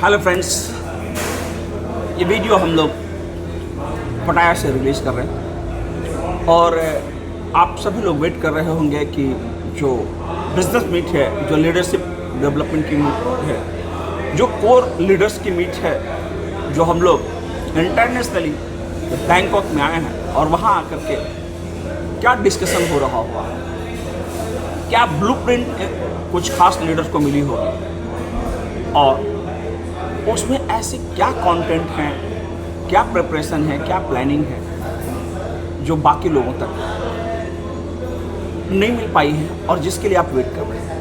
Hello friends, ये video हम लोग पटाया से रिलीज़ कर रहे हैं और आप सभी लोग वेट कर रहे होंगे कि जो बिजनेस मीट है, जो लीडरशिप डेवलपमेंट की मीट है, जो कोर लीडर्स की मीट है, जो हम लोग इंटरनेशनली बैंकॉक में आए हैं और वहाँ आकर के क्या डिस्कशन हो रहा होगा, क्या ब्लूप्रिंट कुछ खास लीडर्स को मिली होगी और उसमें ऐसे क्या कंटेंट हैं, क्या प्रिपरेशन है, क्या प्लानिंग है जो बाकी लोगों तक नहीं मिल पाई है और जिसके लिए आप वेट कर रहे हैं।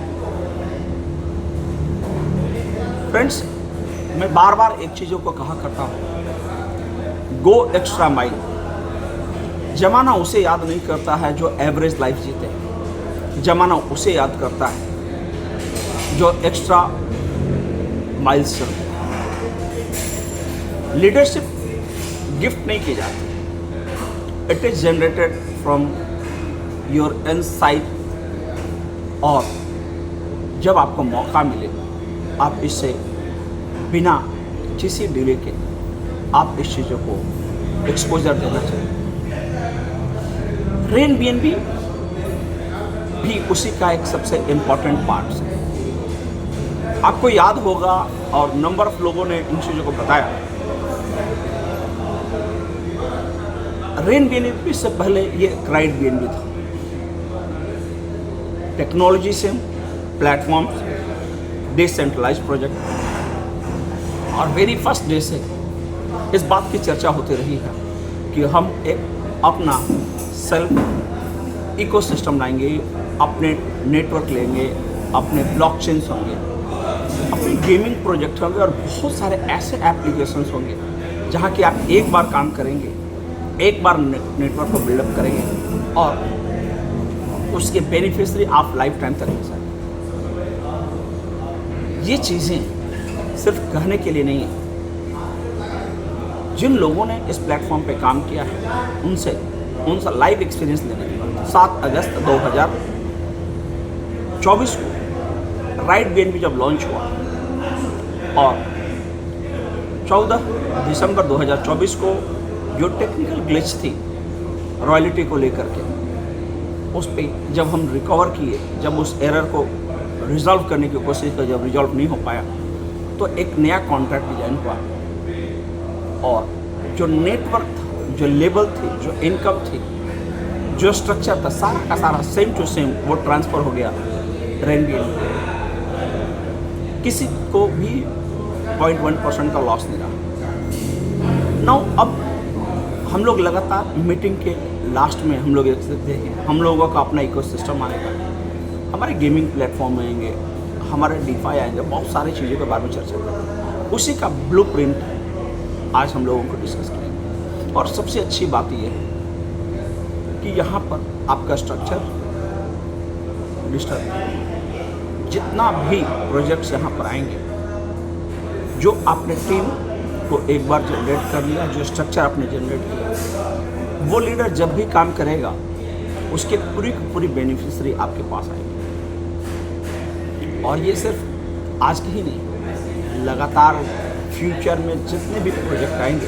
फ्रेंड्स, मैं बार बार एक चीज़ों को कहा करता हूँ, गो एक्स्ट्रा माइल। जमाना उसे याद नहीं करता है जो एवरेज लाइफ जीते, जमाना उसे याद करता है जो एक्स्ट्रा माइल्स चलते। लीडरशिप गिफ्ट नहीं की जाती, it is generated from your insight. और जब आपको मौका मिले आप इससे बिना किसी डिले के आप इस चीज़ों को एक्सपोजर देना चाहिए। एयरबीएनबी भी उसी का एक सबसे इम्पॉर्टेंट पार्ट है। आपको याद होगा और नंबर ऑफ लोगों ने इन चीज़ों को बताया, एयरबीएनबी से पहले ये क्राइडबीएनबी था। टेक्नोलॉजी से प्लेटफॉर्म, डिसेंट्रलाइज्ड प्रोजेक्ट, और वेरी फर्स्ट डे से इस बात की चर्चा होती रही है कि हम एक अपना सेल्फ इकोसिस्टम लाएंगे, अपने नेटवर्क लेंगे, अपने ब्लॉकचेन्स होंगे, अपने गेमिंग प्रोजेक्ट होंगे और बहुत सारे ऐसे एप्लीकेशंस होंगे जहाँ कि आप एक बार काम करेंगे, एक बार नेटवर्क को बिल्डअप करेंगे और उसके बेनिफिशरी आप लाइफ टाइम तक ले सकते। ये चीज़ें सिर्फ कहने के लिए नहीं है। जिन लोगों ने इस प्लेटफॉर्म पे काम किया है उनसे लाइव एक्सपीरियंस लेने के बाद 7 अगस्त 2024 को राइडबीएनबी जब लॉन्च हुआ और 14 दिसंबर 2024 को जो टेक्निकल ग्लिच थी रॉयल्टी को लेकर के, उस पे जब हम रिकवर किए, जब उस एरर को रिजॉल्व करने की कोशिश की, जब रिजॉल्व नहीं हो पाया तो एक नया कॉन्ट्रैक्ट डिजाइन हुआ और जो नेटवर्क था, जो लेवल थी, जो इनकम थी, जो स्ट्रक्चर था, सारा का सारा सेम टू सेम वो ट्रांसफ़र हो गया एयरबीएनबी। किसी को भी 0.1% का लॉस नहीं रहा। नाउ अब हम लोग लगातार मीटिंग के लास्ट में हम लोग देखते हैं हम लोगों का अपना इकोसिस्टम आएगा, हमारे गेमिंग प्लेटफॉर्म आएंगे, हमारे डीफाई आएंगे, बहुत सारी चीज़ों के बारे में चर्चा करेंगे। उसी का ब्लूप्रिंट आज हम लोगों को डिस्कस करेंगे। और सबसे अच्छी बात यह है कि यहाँ पर आपका स्ट्रक्चर डिस्टर्ब, जितना भी प्रोजेक्ट्स यहाँ पर आएंगे, जो आपने टीम को एक बार जनरेट कर लिया, जो स्ट्रक्चर आपने जनरेट किया, वो लीडर जब भी काम करेगा उसके पूरी की पूरी बेनिफिशरी आपके पास आएगी। और ये सिर्फ आज की ही नहीं, लगातार फ्यूचर में जितने भी प्रोजेक्ट आएंगे,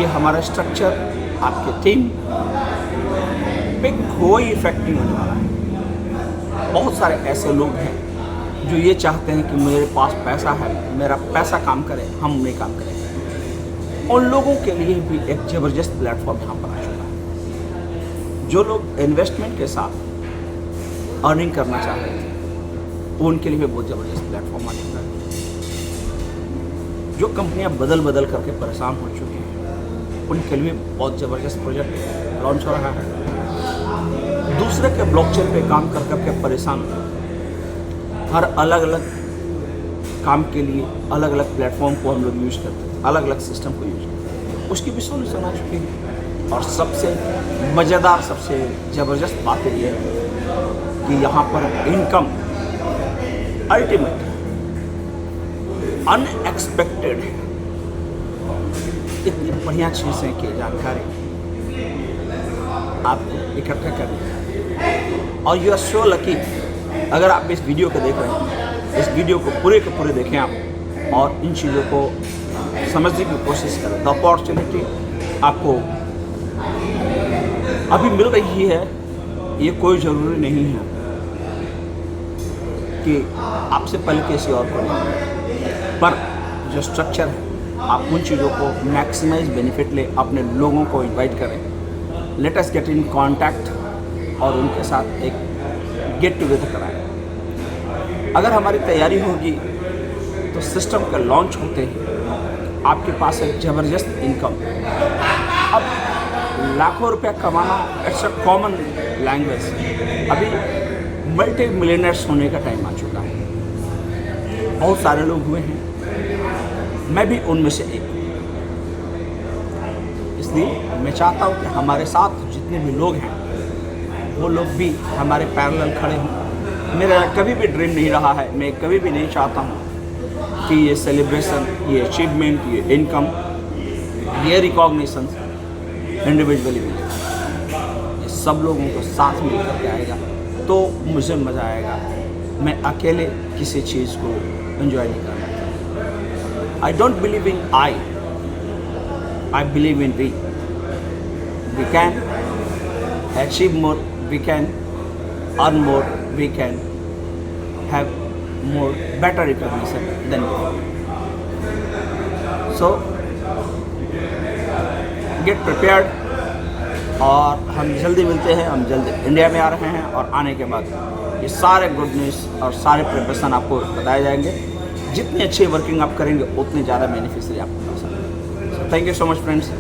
ये हमारा स्ट्रक्चर आपके टीम पे कोई इफेक्ट नहीं होने वाला है। बहुत सारे ऐसे लोग हैं जो ये चाहते हैं कि मेरे पास पैसा है, मेरा पैसा काम करे, हम नहीं काम करें। उन लोगों के लिए भी एक ज़बरदस्त प्लेटफॉर्म यहाँ पर आ चुका है। जो लोग इन्वेस्टमेंट के साथ अर्निंग करना चाह रहे थे, उनके लिए भी बहुत ज़बरदस्त प्लेटफॉर्म आ चुका है। जो कंपनियां बदल करके परेशान हो चुकी हैं, उनके लिए बहुत ज़बरदस्त प्रोजेक्ट लॉन्च हो रहा है। दूसरे के ब्लॉकचेन पे काम कर के परेशान, हर अलग अलग काम के लिए अलग अलग प्लेटफॉर्म को हम लोग यूज़ करते हैं, अलग अलग सिस्टम को यूज़ करते हैं, उसकी भी सोल्यूशन आ चुकी है। और सबसे मज़ेदार, सबसे ज़बरदस्त बात ये है कि यहाँ पर इनकम अल्टीमेट, अनएक्सपेक्टेड, इतनी बढ़िया चीज़ें की जानकारी आपको इकट्ठा करनी है। और यू आर सो लकी अगर आप इस वीडियो को देख रहे हैं, इस वीडियो को पूरे के पूरे देखें आप, और इन चीज़ों को समझने की कोशिश करें। द अपॉर्चुनिटी आपको अभी मिल रही है, ये कोई ज़रूरी नहीं है कि आपसे पहले किसी और को नहीं, पर जो स्ट्रक्चर है आप उन चीज़ों को मैक्सिमाइज बेनिफिट ले, अपने लोगों को इनवाइट करें, let us get in contact और उनके साथ एक गेट टुगेदर कराएं। अगर हमारी तैयारी होगी तो सिस्टम का लॉन्च होते ही आपके पास एक ज़बरदस्त इनकम। अब लाखों रुपया कमाना इट्स अ कॉमन लैंग्वेज। अभी मल्टी मिलियनर्स होने का टाइम आ चुका है, बहुत सारे लोग हुए हैं, मैं भी उनमें से एक हूँ। इसलिए मैं चाहता हूँ कि हमारे साथ जितने भी लोग हैं वो लोग भी हमारे पैरेलल खड़े हों। मेरा कभी भी ड्रीम नहीं रहा है, मैं कभी भी नहीं चाहता हूँ कि ये सेलिब्रेशन, ये अचीवमेंट, ये इनकम, ये रिकॉग्निशन इंडिविजुअली मिले। ये सब लोगों को साथ मिल करके आएगा तो मुझे मज़ा आएगा। मैं अकेले किसी चीज़ को एंजॉय नहीं करना। I don't believe in I believe in we. We can achieve more, we can earn more, we can have more better recognition than before. So get prepared और हम जल्दी मिलते हैं। हम जल्दी इंडिया में आ रहे हैं और आने के बाद ये सारे गुड न्यूज़ और सारे प्रिपरेशन आपको बताए जाएंगे। जितनी अच्छी वर्किंग आप करेंगे उतनी ज़्यादा बेनिफिशियरी आपको मिल सकता है। Thank you so much friends.